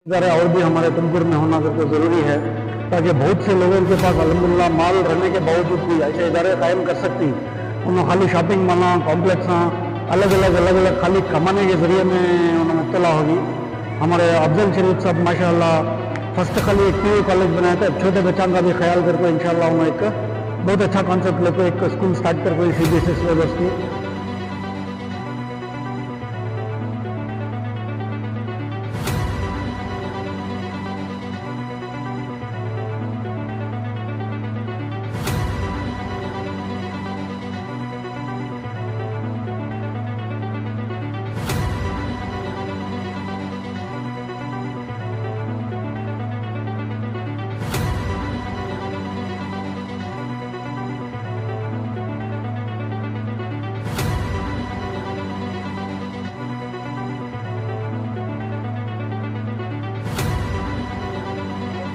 ज़रा और भी हमारे तुमकुर में होना करके ज़रूरी है, ताकि बहुत से लोगों के पास अल्हम्दुलिल्लाह माल रहने के बावजूद भी ऐसे इदारे कायम कर सकती। उन्होंने खाली शॉपिंग माना कॉम्प्लेक्स अलग अलग खाली कमाने के ज़रिए में उन्होंने मुब्तला होगी। हमारे अफजल शरीफ साहब माशाअल्लाह फर्स्ट खाली एक पीयू कॉलेज बनाया था, छोटे बच्चों का भी ख्याल करके इंशाअल्लाह उन्होंने एक बहुत अच्छा कॉन्सेप्ट लेकर एक स्कूल स्टार्ट कर कोई CBSE सिलेबस की।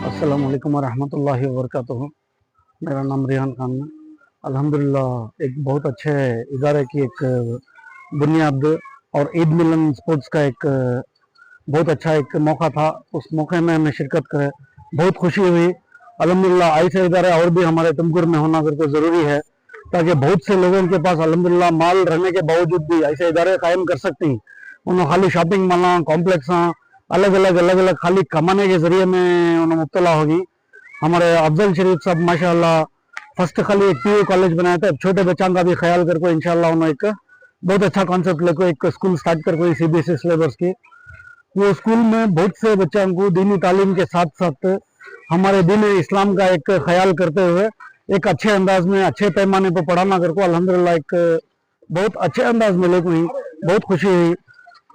अस्सलामु अलैकुम वरहमतुल्लाहि वबरकातुहू। मेरा नाम रेहान खान है। अल्हम्दुलिल्लाह एक बहुत अच्छे इदारे की एक बुनियाद और ईद मिलन स्पोर्ट्स का एक बहुत अच्छा एक मौका था। उस मौके में हमें शिरकत करे बहुत खुशी हुई। अल्हम्दुलिल्लाह ऐसे इदारे और भी हमारे तुमकुर में होना करके ज़रूरी है, ताकि बहुत से लोगों के पास अल्हम्दुलिल्लाह माल रहने के बावजूद भी ऐसे इदारे कायम कर सकती। उन्होंने खाली शॉपिंग माना कॉम्प्लेक्स अलग अलग खाली कमाने के ज़रिए में उन्होंने मुब्तला होगी। हमारे अफजल शरीफ साहब माशाअल्लाह फर्स्ट खाली एक पीयू कॉलेज बनाया था, छोटे बच्चों का भी ख्याल करके इंशाअल्लाह उन्होंने एक बहुत अच्छा कॉन्सेप्ट लेकर एक स्कूल स्टार्ट कर कोई CBSE सिलेबस की। वो स्कूल में बहुत से बच्चों को दीनी तालीम के साथ साथ हमारे दीन इस्लाम का एक ख्याल करते हुए एक अच्छे अंदाज में अच्छे पैमाने पर पढ़ाना करको अल्हम्दुलिल्लाह एक बहुत अच्छे अंदाज में लेकर हुई, बहुत खुशी हुई।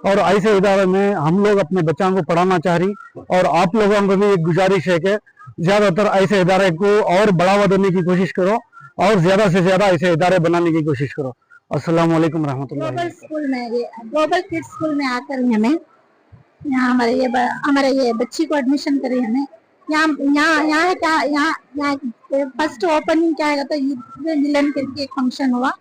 और ऐसे इदारे में हम लोग अपने बच्चों को पढ़ाना चाह रही, और आप लोगों को भी एक गुजारिश है कि ज़्यादातर ऐसे इदारे को और बढ़ावा देने की कोशिश करो और ज़्यादा से ज़्यादा ऐसे इदारे बनाने की कोशिश करो। अस्सलाम वालेकुम रहमतुल्लाह। ग्लोबल स्कूल में ये ग्लोबल किड्स स्कूल में आकर हमें यहाँ हमारे ये बच्ची को एडमिशन करी हमें। यहाँ यहाँ यहाँ है क्या, यहाँ फर्स्ट ओपनिंग क्या है तो ईद मिलन करके एक फंक्शन हुआ।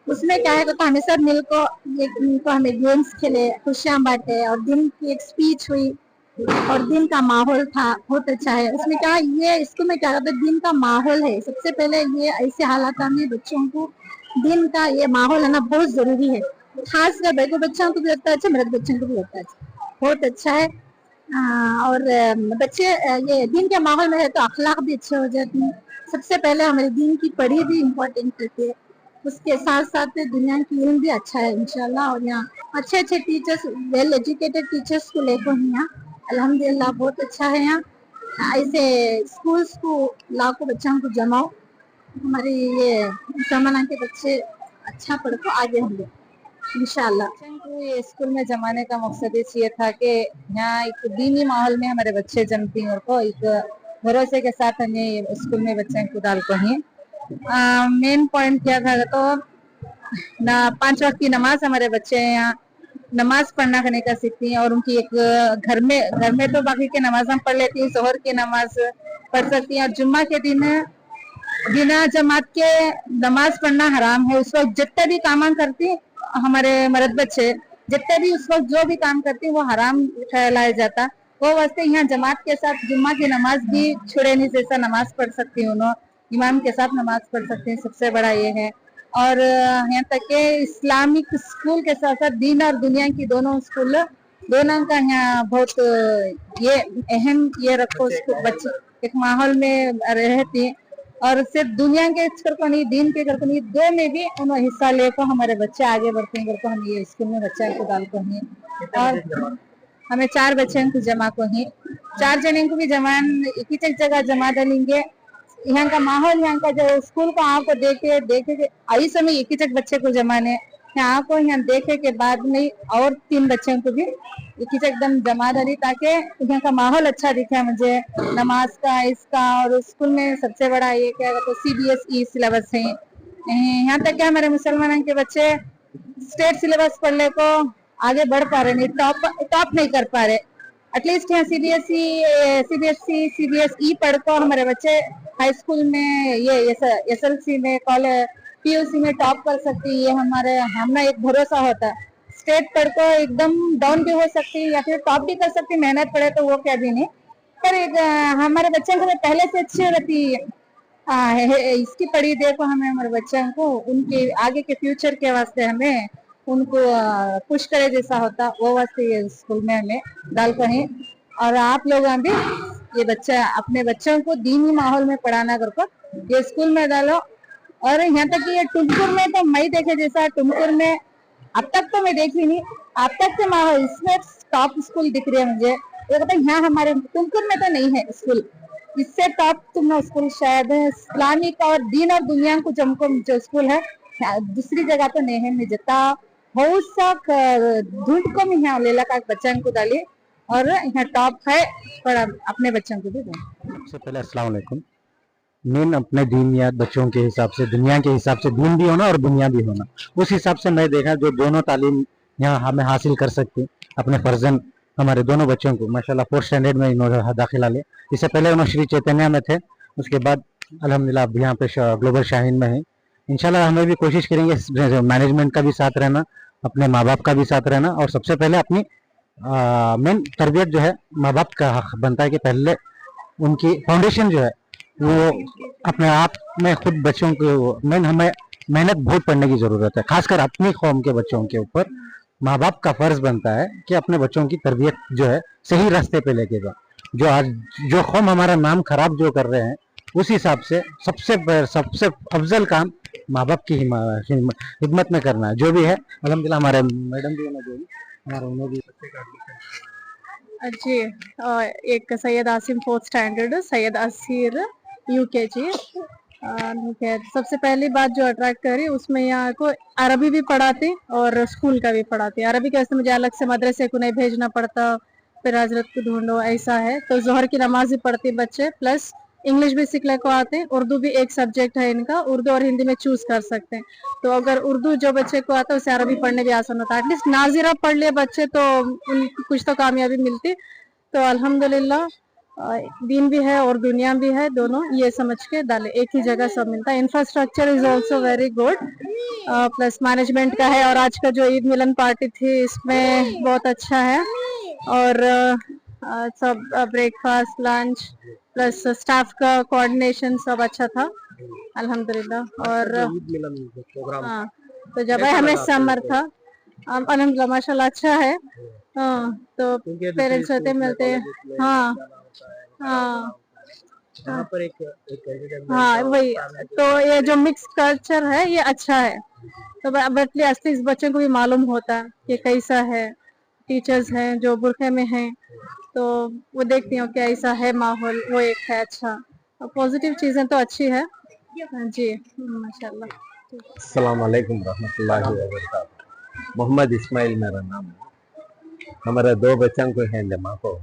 उसमें क्या है तो हमें सब मिलकर हमें गेम्स खेले, खुशियाँ बांटे और दिन की एक स्पीच हुई और दिन का माहौल था बहुत अच्छा है। उसमें क्या ये स्कूल में क्या होता है, दिन का माहौल है। सबसे पहले ये ऐसे हालात में बच्चों को दिन का ये माहौल है ना बहुत जरूरी है। खासकर बेटे बच्चों को भी लगता है अच्छा, मेरे बच्चों को भी लगता है बहुत अच्छा है। और बच्चे ये दिन के माहौल में है तो अखलाक भी अच्छे हो जाते हैं। सबसे पहले हमारे दिन की पढ़ाई भी इम्पोर्टेंट रहती है, उसके साथ साथ दुनिया की इल्म भी अच्छा है इंशाल्लाह। और यहाँ अच्छे अच्छे टीचर्स, वेल एजुकेटेड टीचर्स को लेकर यहाँ अल्हम्दुलिल्लाह बहुत अच्छा है। यहाँ ऐसे स्कूल्स को लाखों बच्चों को जमाओ, हमारे ये जमाना के बच्चे अच्छा पढ़ को आगे होंगे इंशाल्लाह। को ये स्कूल में जमाने का मकसद ये था कि यहाँ एक दीनी माहौल में हमारे बच्चे जमती हैं और को एक भरोसे के साथ हमें स्कूल में बच्चे को डाल को ही मेन पॉइंट क्या था तो 5 वक्त की नमाज हमारे बच्चे यहाँ नमाज पढ़ना करने का सीखती हैं। और उनकी एक घर में तो बाकी की नमाज हम पढ़ लेती हैं, जोहर की नमाज पढ़ सकती हैं। और जुम्मा के दिन बिना जमात के नमाज पढ़ना हराम है। उस वक्त जितने भी काम करती हमारे मर्द बच्चे जितने भी उस वक्त जो भी काम करती वो हराम ठहराया जाता, वो वास्ते यहाँ जमात के साथ जुम्मा की नमाज भी छुड़े नहीं जैसा नमाज पढ़ सकती हैं, उन्होंने इमाम के साथ नमाज पढ़ सकते हैं। सबसे बड़ा ये है। और यहाँ तक के इस्लामिक स्कूल के साथ साथ दीन और दुनिया की दोनों स्कूल दोनों का यहाँ बहुत ये अहम ये रखो बच्चे एक माहौल में रहती। और सिर्फ दुनिया के करको नहीं, दीन के करको नहीं, दो में भी उन्होंने हिस्सा लेकर हमारे बच्चे आगे बढ़ते हैं करको हम ये स्कूल में बच्चा को डाल को ही। और हमें 4 बच्चे को जमा को ही 4 जने को भी जमान एक ही जगह जमा डालेंगे। यहाँ का माहौल, यहाँ का जो स्कूल को आपको देखे आई समय एक ही जगह बच्चे को जमाने यहाँ को यहाँ देखे के बाद में और 3 बच्चों को भी एक ही एकदम जमा डाली, ताकि यहाँ का माहौल अच्छा दिखे मुझे नमाज का इसका। और स्कूल में सबसे बड़ा ये क्या तो CBSE सिलेबस है। यहाँ तक क्या हमारे मुसलमानों के बच्चे स्टेट सिलेबस पढ़ने को आगे बढ़ पा रहे नहीं, टॉप नहीं कर पा रहे। एटलीस्ट यहाँ CBSE पढ़ को हमारे बच्चे हाई स्कूल में ये SLC में कॉलेज PUC में टॉप कर सकती है। ये हमारा एक भरोसा होता है। स्टेट पढ़ को एकदम डाउन भी हो सकती है या फिर टॉप भी कर सकती है, मेहनत पड़े तो वो क्या भी नहीं। पर एक हमारे बच्चे को पहले से अच्छी रहती इसकी पढ़ी देखो, हमें हमारे बच्चों को उनके आगे के फ्यूचर के वास्ते हमें उनको पुश करे जैसा होता वो वास्ते ये स्कूल में हमें डाल को है। और आप लोग भी ये बच्चा अपने बच्चों को दीनी माहौल में पढ़ाना कर को ये स्कूल में डालो। और यहाँ तक कि ये टुमकुर में तो मैं देखे जैसा टुमकुर में अब तक तो मैं देखी नहीं, अब तक से माहौल इसमें टॉप स्कूल दिख रही है मुझे। ये कहते यहाँ हमारे टुमकुर में तो नहीं है स्कूल, इससे टॉप तुम स्कूल शायद है इस्लामिक और दीन और दुनिया को जमको जो स्कूल है दूसरी जगह तो नहीं है। मैं जितना बहुत सा ढूंढ को मैं यहाँ लेला का बच्चों को डाली और यहाँ टॉप है पर अपने बच्चों को भी दूँ। सबसे पहले अस्सलाम वालेकुम। मेन अपने दीनियात बच्चों के हिसाब से, दुनिया के हिसाब से दीन भी होना और दुनिया भी होना, उस हिसाब से मैं देखा जो दोनों तालीम यहाँ हमें हासिल कर सकते अपने फर्जन हमारे दोनों बच्चों को माशाल्लाह 4th स्टैंडर्ड में इन्होंने दाखिला ले। इससे पहले उन्होंने श्री चैतन्य में थे, उसके बाद अल्हम्दुलिल्लाह अब यहाँ पे ग्लोबल शाहीन में है। इंशाल्लाह हमें भी कोशिश करेंगे मैनेजमेंट का भी साथ रहना, अपने माँ बाप का भी साथ रहना और सबसे पहले अपनी मेन तरबियत जो है माँ बाप का हक बनता है कि पहले उनकी फाउंडेशन जो है वो अपने आप में खुद बच्चों को हमें मेहनत बहुत पढ़ने की जरूरत है, खासकर अपनी कौम के बच्चों के ऊपर माँ बाप का फर्ज बनता है कि अपने बच्चों की तरबियत जो है सही रास्ते पे लेके जाए। जो आज जो कौम हमारा नाम खराब जो कर रहे हैं उस हिसाब से सबसे अफजल काम माँ बाप की हिम्मत में करना है। जो भी है अल्हम्दुलिल्लाह हमारे मैडम भी जो भी हमारा उन्हें भी जी एक Syed Asim 4th standard, Syed Asir UKG। सबसे पहली बात जो अट्रैक्ट करी उसमें यहाँ को अरबी भी पढ़ाते और स्कूल का भी पढ़ाते। अरबी कैसे मुझे अलग से मदरसे को नहीं भेजना पड़ता, फिर हजरत को ढूंढो ऐसा है। तो जोहर की नमाज भी पढ़ते बच्चे, प्लस इंग्लिश भी सीखने को आते। उर्दू भी एक सब्जेक्ट है इनका, उर्दू और हिंदी में चूज कर सकते हैं। तो अगर उर्दू जो बच्चे को आता है उसे अरबी पढ़ने भी आसान होता है। एटलीस्ट नाजिरा पढ़ लिए बच्चे तो उनको कुछ तो कामयाबी मिलती। तो अल्हम्दुलिल्लाह दीन भी है और दुनिया भी है, दोनों ये समझ के डाले, एक ही जगह सब मिलता है। Infrastructure is also very good, plus management का है। और आज का जो ईद मिलन पार्टी थी इसमें बहुत अच्छा है और सब ब्रेकफास्ट लंच प्लस स्टाफ का कोऑर्डिनेशन सब अच्छा था अल्हम्दुलिल्लाह। और हाँ तो जब हमें समर था अल्हम्दुलिल्लाह माशाल्लाह अच्छा है। तो पेरेंट्स होते मिलते हाँ हाँ हाँ वही। तो ये जो मिक्स कल्चर है ये अच्छा है। तो बट असली इस बच्चों को भी मालूम होता है कि कैसा है। टीचर्स हैं जो बुरखे में हैं तो वो देखती हूँ कि ऐसा है माहौल, वो एक है अच्छा। पॉजिटिव चीजें तो अच्छी है जी माशाल्लाह। अस्सलाम वालेकुम रहमतुल्लाहि व बरकातहू। मोहम्मद इस्माइल मेरा नाम है। हमारे 2 बच्चों को है जमा को।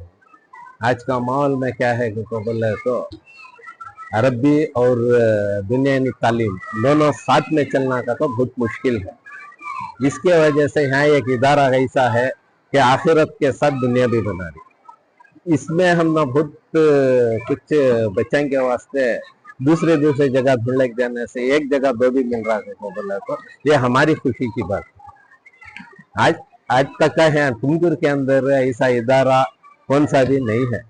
आज का माहौल में क्या है कि बोले तो अरबी और दुनियावी तालीम दोनों साथ में चलना का तो बहुत मुश्किल है। इसके वजह से यहाँ एक इदारा ऐसा है कि आखिरत के साथ दुनिया भी बना रही। इसमें हम ना बहुत कुछ बच्चों के वास्ते दूसरे जगह ढूंढने जाने से एक जगह 2 भी मिल रहा है बोला तो ये हमारी खुशी की बात है। आज तक का है टुमकुर के अंदर ऐसा इदारा कौन सा भी नहीं है।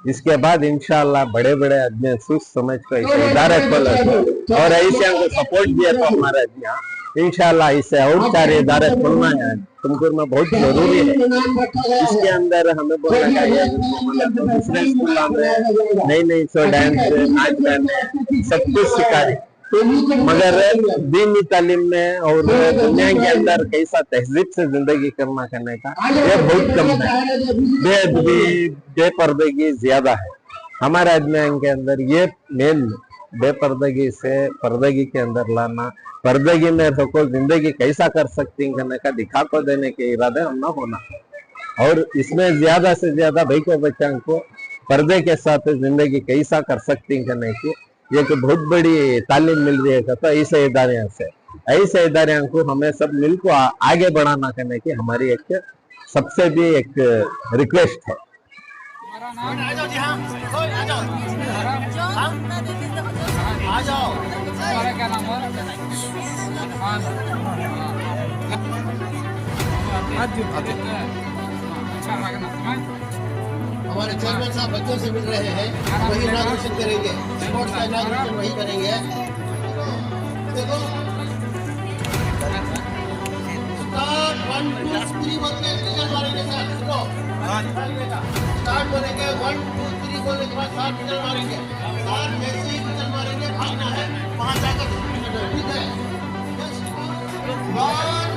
इसके बाद इंशाअल्लाह बड़े बड़े आदमी सोच समझ कर ऐसे इदारे खोले और ऐसे हमको सपोर्ट दिया तो हमारा यहाँ इंशाअल्लाह इससे और 4 इदारे खोलना है टुमकुर में बहुत जरूरी है। इसके अंदर हमें बोलना चाहिए दूसरे स्कूल में नई डांस नाच गाने सब कुछ सिखा रहे, मगर दीनी तालीम में और दुनिया के अंदर कैसा तहजीब से जिंदगी करना करने का ये बहुत कम है। बेअदबी बेपर्दगी ज्यादा है हमारे आदमी के अंदर। ये मेन बेपर्दगी से पर्दगी के अंदर लाना, पर्दगी में सबको जिंदगी कैसा कर सकती है करने का दिखा को देने के इरादे हम ना होना। और इसमें ज्यादा से ज्यादा भाई को बच्चों को पर्दे के साथ जिंदगी कैसा कर सकती है करने की ये तो बहुत बड़ी तालीम मिल रही है। तो ऐसे इदारे को हमें सब मिलकर आगे बढ़ाना करने की हमारी एक सबसे भी एक रिक्वेस्ट है। हमारे चेयरमैन साहब बच्चों से मिल रहे हैं, वही इनाग्रेशन करेंगे, स्पोर्ट्स का इनाग्रेशन वही करेंगे। देखो स्टार्ट 1 2 3 बोल के टीचर मारेंगे सर, सुनो स्टार्ट बोलेंगे 1 2 3 बोलने के बाद साथ टीचर मारेंगे, साथ जैसे ही टीचर मारेंगे भागना है वहां जाकर, ठीक है? 1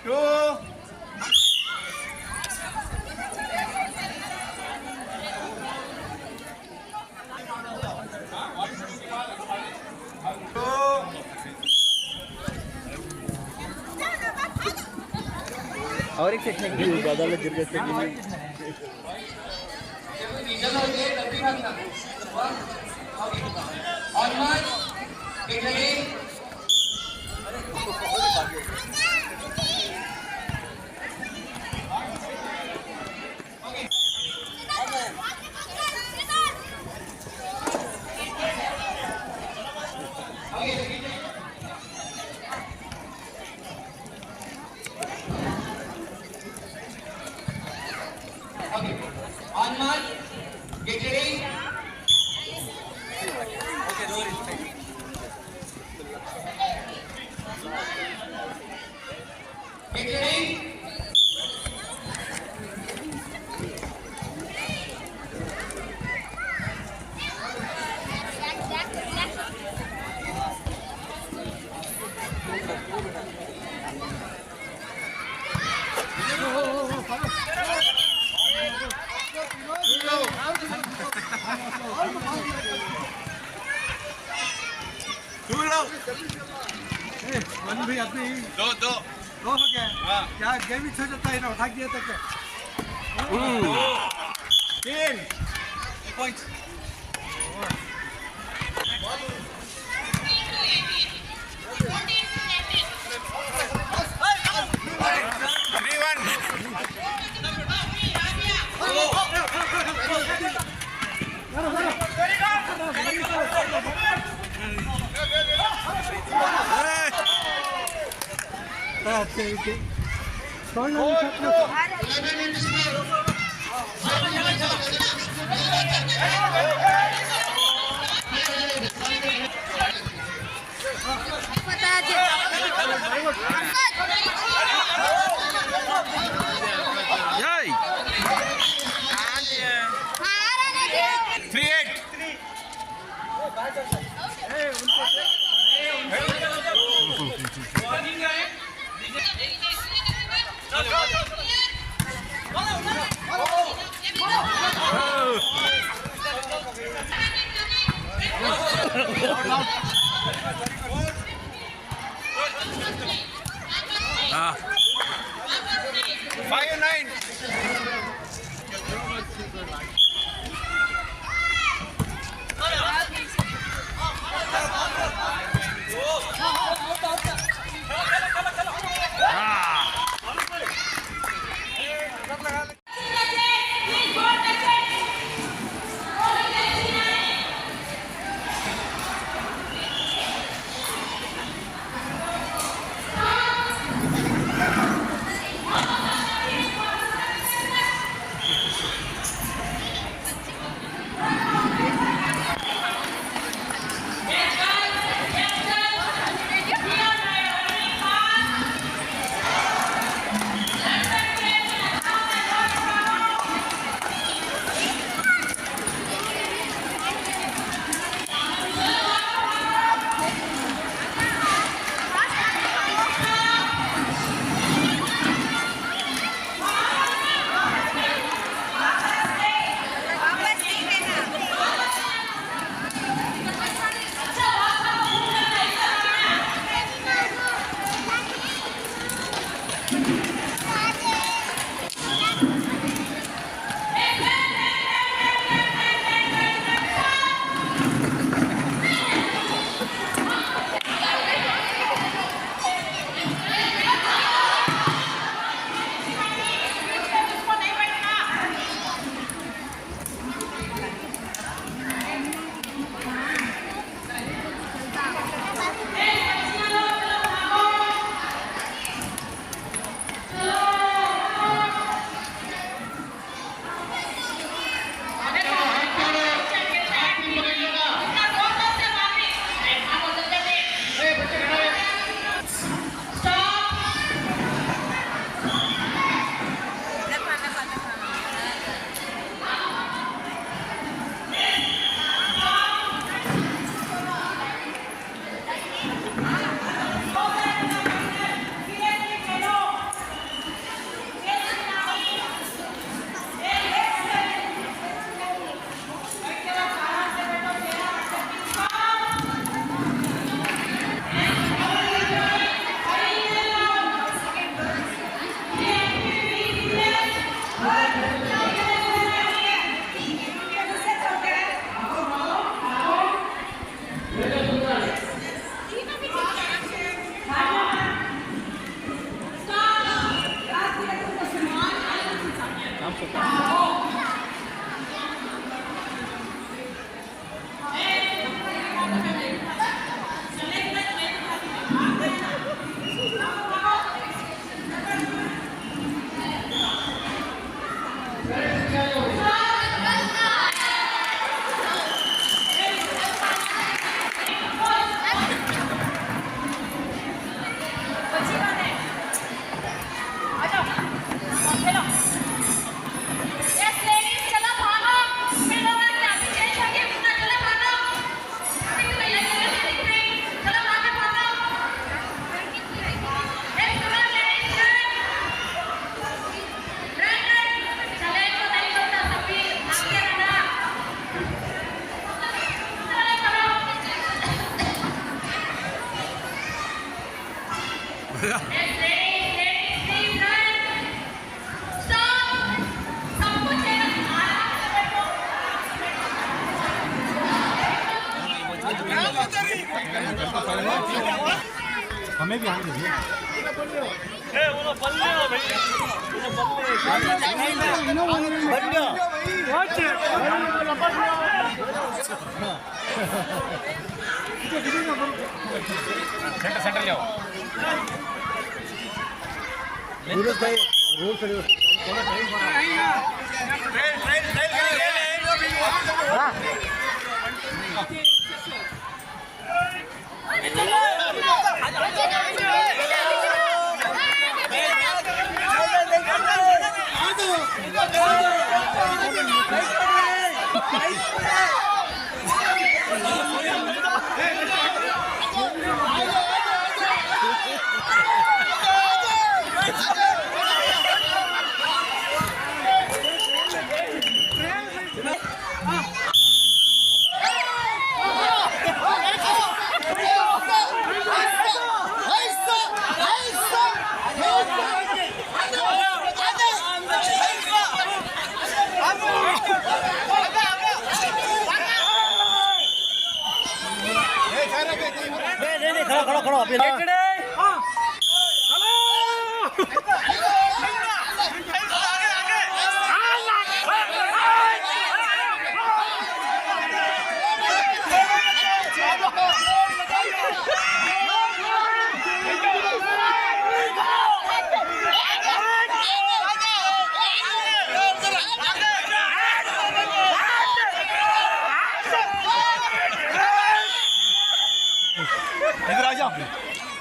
2 और एक सेकंड ज़्यादा लग गिर जाते हैं On mark, get ready. Get ready. दो हो गया। क्या गेम ही छोड़ जाता है ना, उठा दिया तक 3 पॉइंट। हमें भी आने दीजिए। सेंटर जाओ।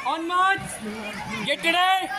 On march. Get ready.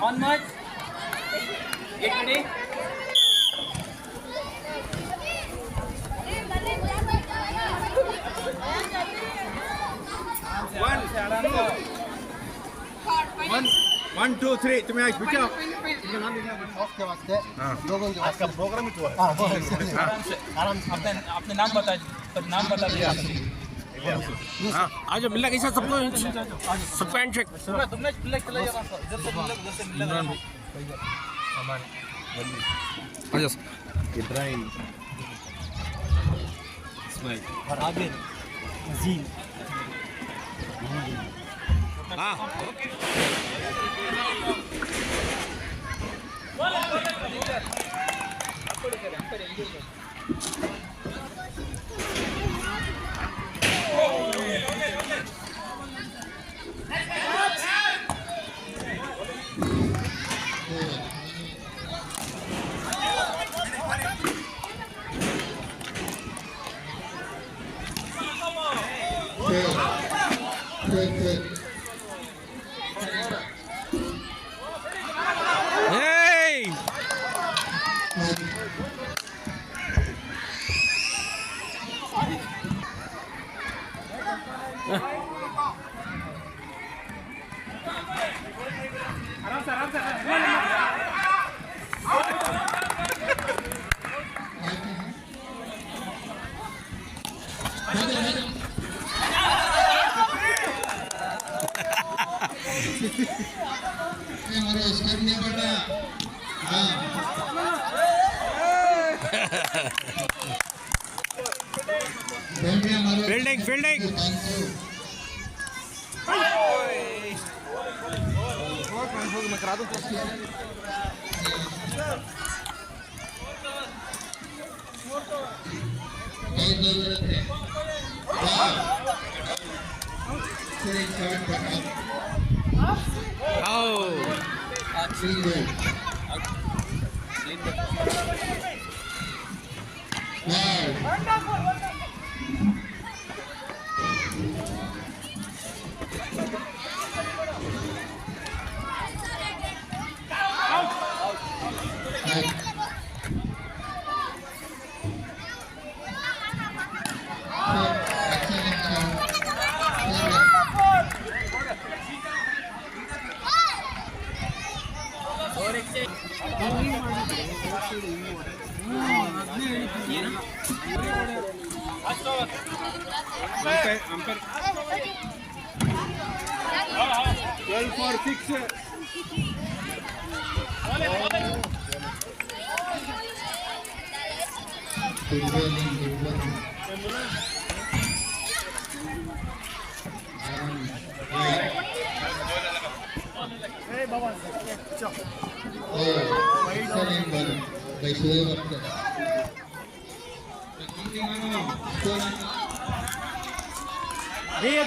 On march. Get ready. One, two, three. तुम्हें आज पूछा आपका प्रोग्राम ही तो है आराम से अपने नाम बता दिया हाँ आज मिलना कैसा सबको सबको हैंडशेक तुमने चले जा रहा था जब से मिलेगा इब्राहिम इस्माइल और आबिर जी हाँ फील्डिंग फील्डिंग मैं करा दूं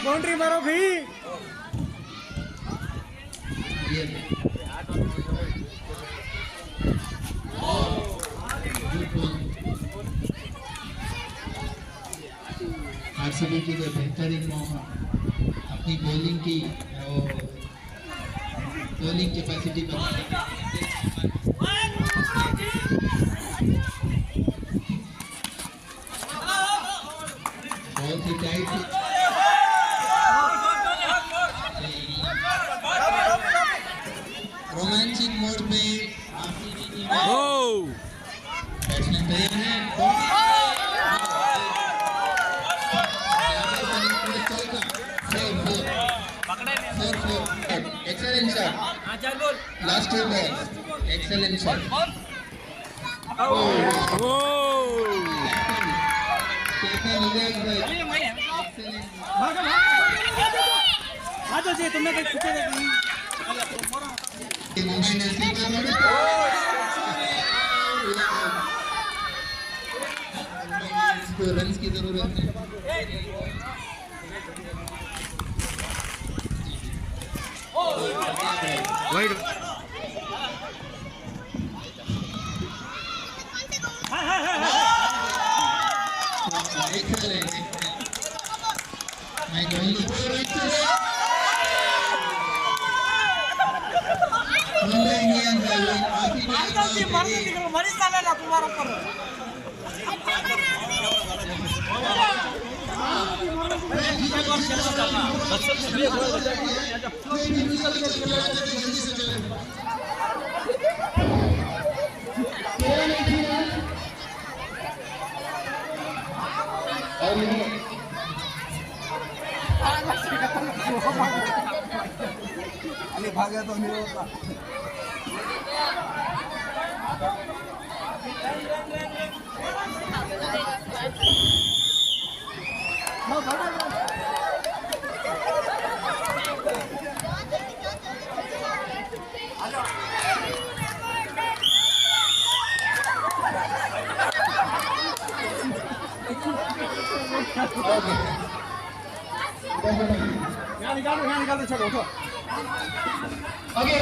बाउंड्री मारो भी आरसीबी की जो बेहतरीन मौका अपनी बॉलिंग कैपेसिटी बनाने बहुत ही टाइट रोमांचिक मोड में बैट्समैन तैयार है excellent shot last two balls excellent shot run की जरूरत है wide excellent my goal Mumbai Indians भागा तो नहीं होता यहाँ निकाल दो चलो उठो ओके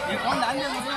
ये कौन डाल दिया मुझे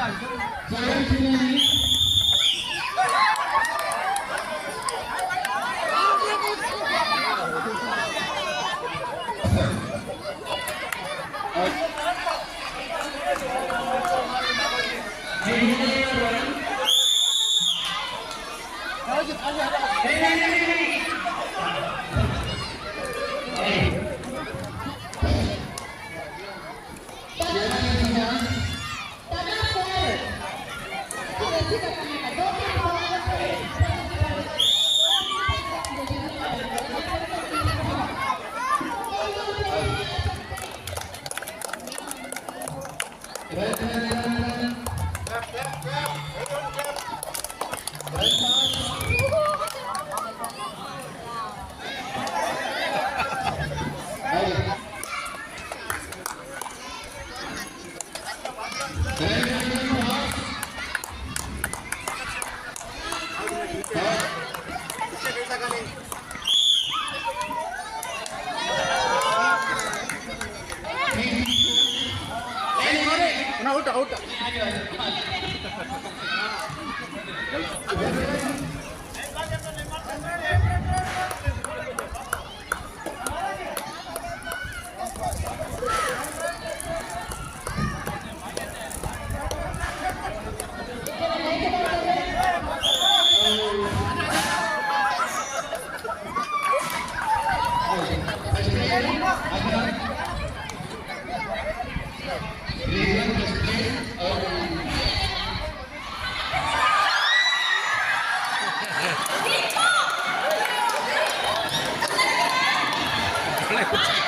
Let's